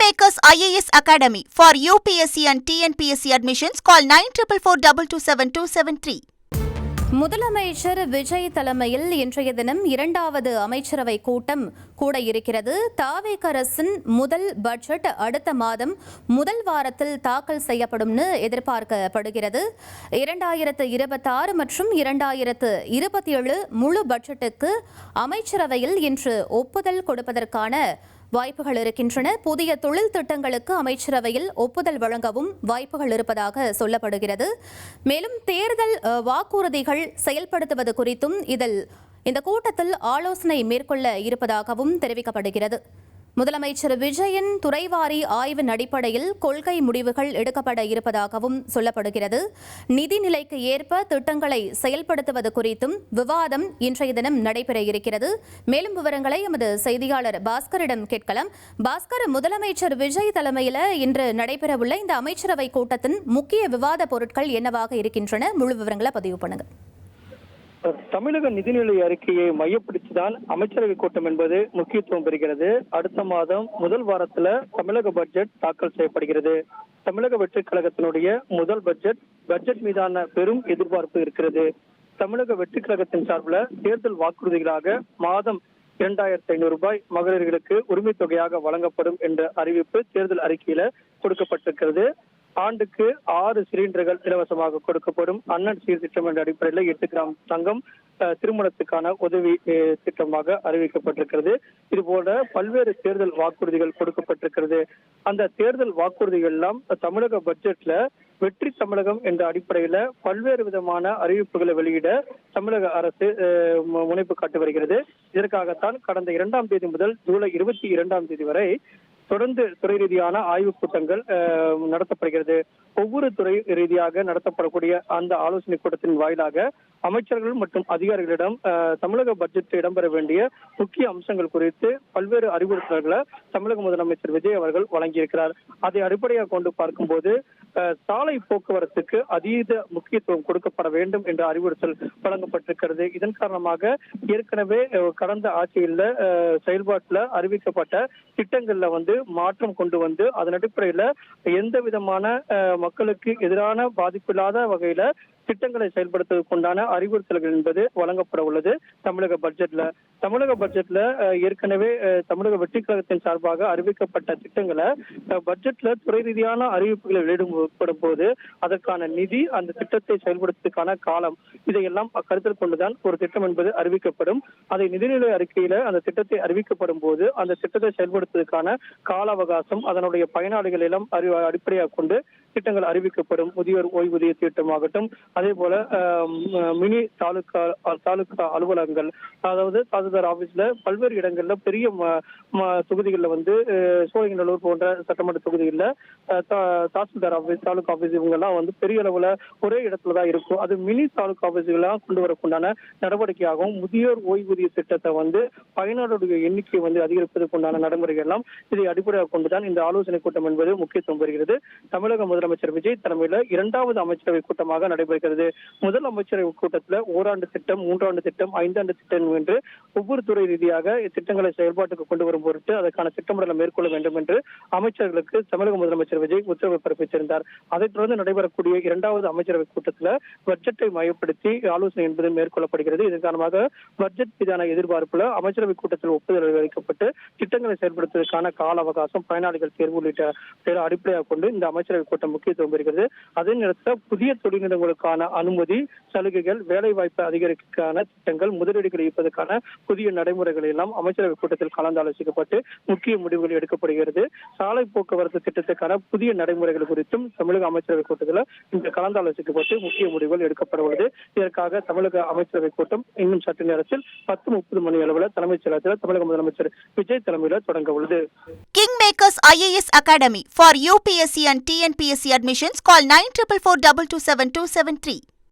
Kingmakers IAS Academy for UPSC and TNPSC admissions. Call 9442272273. முதலமைச்சர் விஜய் தலைமையில் இன்றைய தினம் இரண்டாவது அமைச்சரவை கூட்டம் கூட இருக்கிறது. தாவேக அரசின் முதல் பட்ஜெட் அடுத்த மாதம் முதல் வாரத்தில் தாக்கல் செய்யப்படும்னு எதிர்பார்க்கப்படுகிறது. 2026 மற்றும் 2027 முழு பட்ஜெட்டுக்கு அமைச்சரவையில் இன்று ஒப்புதல் கொடுப்பதற்கான வாய்ப்புகள் இருக்கின்றன. புதிய தொழில் திட்டங்களுக்கு அமைச்சரவையில் ஒப்புதல் வழங்கவும் வாய்ப்புகள் இருப்பதாக சொல்லப்படுகிறது. மேலும் தேர்தல் வாக்குறுதிகள் செயல்படுத்துவது குறித்தும் இந்த கூட்டத்தில் ஆலோசனை மேற்கொள்ள இருப்பதாகவும் தெரிவிக்கப்படுகிறது. முதலமைச்சர் விஜயின் துறைவாரி ஆய்வின் அடிப்படையில் கொள்கை முடிவுகள் எடுக்கப்பட இருப்பதாகவும் சொல்லப்படுகிறது. நிதிநிலைக்கு ஏற்ப திட்டங்களை செயல்படுத்துவது குறித்தும் விவாதம் இன்றைய தினம் நடைபெற இருக்கிறது. மேலும் விவரங்களை எமது செய்தியாளர் பாஸ்கரிடம் கேட்கலாம். பாஸ்கர், முதலமைச்சர் விஜய் தலைமையில் இன்று நடைபெறவுள்ள இந்த அமைச்சரவை கூட்டத்தின் முக்கிய விவாத பொருட்கள் என்னவாக இருக்கின்றன? முழு விவரங்களை பதிவு பண்ணுங்க. தமிழக நிதிநிலை அறிக்கையை மையப்படுத்திதான் அமைச்சரவை கூட்டம் என்பது முக்கியத்துவம் பெறுகிறது. அடுத்த மாதம் முதல் வாரத்துல தமிழக பட்ஜெட் தாக்கல் செய்யப்படுகிறது. தமிழக வெற்றிக் கழகத்தினுடைய முதல் பட்ஜெட் மீதான பெரும் எதிர்பார்ப்பு இருக்கிறது. தமிழக வெற்றிக் கழகத்தின் சார்பில் தேர்தல் வாக்குறுதிகளாக மாதம் 2500 ரூபாய் மகளிர்களுக்கு உரிமை தொகையாக வழங்கப்படும் என்ற அறிவிப்பு தேர்தல் அறிக்கையில கொடுக்கப்பட்டிருக்கிறது. ஆண்டுக்கு 6 சிலிண்டர்கள் இலவசமாக கொடுக்கப்படும். அண்ணன் சீர்திட்டம் என்ற அடிப்படையில் 8 கிராம் தங்கம் திருமணத்துக்கான உதவி திட்டமாக அறிவிக்கப்பட்டிருக்கிறது. இதுபோல பல்வேறு தேர்தல் வாக்குறுதிகள் கொடுக்கப்பட்டிருக்கிறது. அந்த தேர்தல் வாக்குறுதிகள் எல்லாம் தமிழக பட்ஜெட்ல வெற்றி தமிழகம் என்ற அடிப்படையில பல்வேறு விதமான அறிவிப்புகளை வெளியிட தமிழக அரசு முனைப்பு காட்டி வருகிறது. இதற்காகத்தான் கடந்த 2ஆம் தேதி முதல் ஜூலை 22ஆம் தேதி வரை தொடர்ந்து துறை ரீதியான ஆய்வுக் கூட்டங்கள் நடத்தப்படுகிறது. ஒவ்வொரு துறை ரீதியாக நடத்தப்படக்கூடிய அந்த ஆலோசனை கூட்டத்தின் வாயிலாக அமைச்சர்கள் மற்றும் அதிகாரிகளிடம் தமிழக பட்ஜெட்டில் இடம்பெற வேண்டிய முக்கிய அம்சங்கள் குறித்து பல்வேறு அறிவுறுத்தல்களை தமிழக முதலமைச்சர் விஜய் அவர்கள் வழங்கியிருக்கிறார். அதை அடிப்படையாக கொண்டு பார்க்கும்போது சாலை போக்குவரத்துக்கு அதீத முக்கியத்துவம் கொடுக்கப்பட வேண்டும் என்ற அறிவுறுத்தல் வழங்கப்பட்டிருக்கிறது. இதன் காரணமாக ஏற்கனவே கடந்த ஆட்சியில் செயல்பாட்டில் அறிவிக்கப்பட்ட திட்டங்கள்ல மாற்றம் கொண்டு வந்து அதன் அடிப்படையில எந்த விதமான மக்களுக்கு எதிரான பாதிப்பில்லாத வகையில திட்டங்களை செயல்படுத்துவதற்குண்டான அறிவுறுத்தல்கள் என்பது வழங்கப்பட உள்ளது. தமிழக பட்ஜெட்ல ஏற்கனவே தமிழக வெற்றிக் கழகத்தின் சார்பாக அறிவிக்கப்பட்ட திட்டங்களை பட்ஜெட்ல துறை ரீதியான அறிவிப்புகளை வெளியிடப்படும் போது அதற்கான நிதி, அந்த திட்டத்தை செயல்படுத்துவதற்கான காலம், இதையெல்லாம் கருத்தில் கொண்டுதான் ஒரு திட்டம் என்பது அறிவிக்கப்படும். அதை நிதிநிலை அறிக்கையில அந்த திட்டத்தை அறிவிக்கப்படும் போது அந்த திட்டத்தை செயல்படுத்துவதற்கான கால அவகாசம், அதனுடைய பயனாளிகள் எல்லாம் அடிப்படையாக கொண்டு திட்டங்கள் அறிவிக்கப்படும். முதியோர் ஓய்வூதிய திட்டமாகட்டும், அதே போல மினி தாலுகா அலுவலகங்கள், அதாவது தாசில்தார் ஆபீஸ்ல பல்வேறு இடங்கள்ல பெரிய தொகுதிகளில் சோழிங்கநல்லூர் போன்ற சட்டமன்ற தொகுதிகளில் தாசில்தார் ஆபீஸ், தாலுகா ஆபீஸ் இவங்க எல்லாம் பெரிய அளவுல ஒரே இடத்துலதான் இருக்கும். அது மினி தாலுகா ஆபீஸ்களாக கொண்டு வரக்குண்டான நடவடிக்கையாகவும் முதியோர் ஓய்வூதிய திட்டத்தை பயனாளருடைய எண்ணிக்கை அதிகரிப்பதற்கு உண்டான நடைமுறைகள் எல்லாம் இதை அடிப்படையாக கொண்டுதான் இந்த ஆலோசனை கூட்டம் என்பது முக்கியத்துவம் பெறுகிறது. தமிழக முதலமைச்சர் விஜய் தலைமையில 2வது அமைச்சரவை கூட்டமாக நடைபெறுகிறது. முதல் அமைச்சரவை கூட்டத்தில் ஓராண்டு திட்டம், 3ஆண்டு திட்டம், 5ஆண்டு திட்டம் என்று ஒவ்வொரு துறை ரீதியாக திட்டங்களை செயல்பாட்டுக்கு கொண்டு வரும் பொருட்டு அதற்கான திட்டமிடலை மேற்கொள்ள வேண்டும் என்று அமைச்சர்களுக்கு தமிழக முதலமைச்சர் விஜய் உத்தரவு பிறப்பித்திருந்தார். அதைத் தொடர்ந்து நடைபெறக்கூடிய 2வது அமைச்சரவை கூட்டத்தில் பட்ஜெட்டை மையப்படுத்தி ஆலோசனை என்பது மேற்கொள்ளப்படுகிறது. இதன் காரணமாக பட்ஜெட் மீதான எதிர்பார்ப்புல அமைச்சரவை கூட்டத்தில் ஒப்புதல் அளிக்கப்பட்டு திட்டங்களை செயல்படுத்துவதற்கான கால அவகாசம், பயனாளிகள் தேர்வு உள்ளிட்ட அடிப்படையாக கொண்டு இந்த அமைச்சரவை கூட்டம் முக்கியத்துவம் பெறுகிறது. அதே நேரத்தில் புதிய தொழில்நிறுவனங்களுக்கான அனுமதி, சலுகைகள், வேலை வாய்ப்பு அதிகரிக்கான திட்டங்கள், முதலீடுகள் ஈர்ப்பதற்கான புதிய நடைமுறைகள் எல்லாம் அமைச்சரவை கூட்டத்தில் கலந்து ஆலோசிக்கப்பட்டு முக்கிய முடிவுகள் எடுக்கப்படுகிறது. சாலை போக்குவரத்து திட்டத்துக்கான புதிய நடைமுறைகள் குறித்தும் தமிழக அமைச்சரவை கூட்டத்தில் இந்த கலந்து ஆலோசிக்கப்பட்டு முக்கிய முடிவுகள் எடுக்கப்பட உள்ளது. இதற்காக தமிழக அமைச்சரவை கூட்டம் இன்னும் சற்று நேரத்தில் 10:30 மணி அளவில் தலைமைச் செயலகத்தில் தமிழக முதலமைச்சர் விஜய் தலைமையில் தொடங்க உள்ளது. Kingmakers IAS Academy for UPSC and TNPSC admissions. Call 9442272273.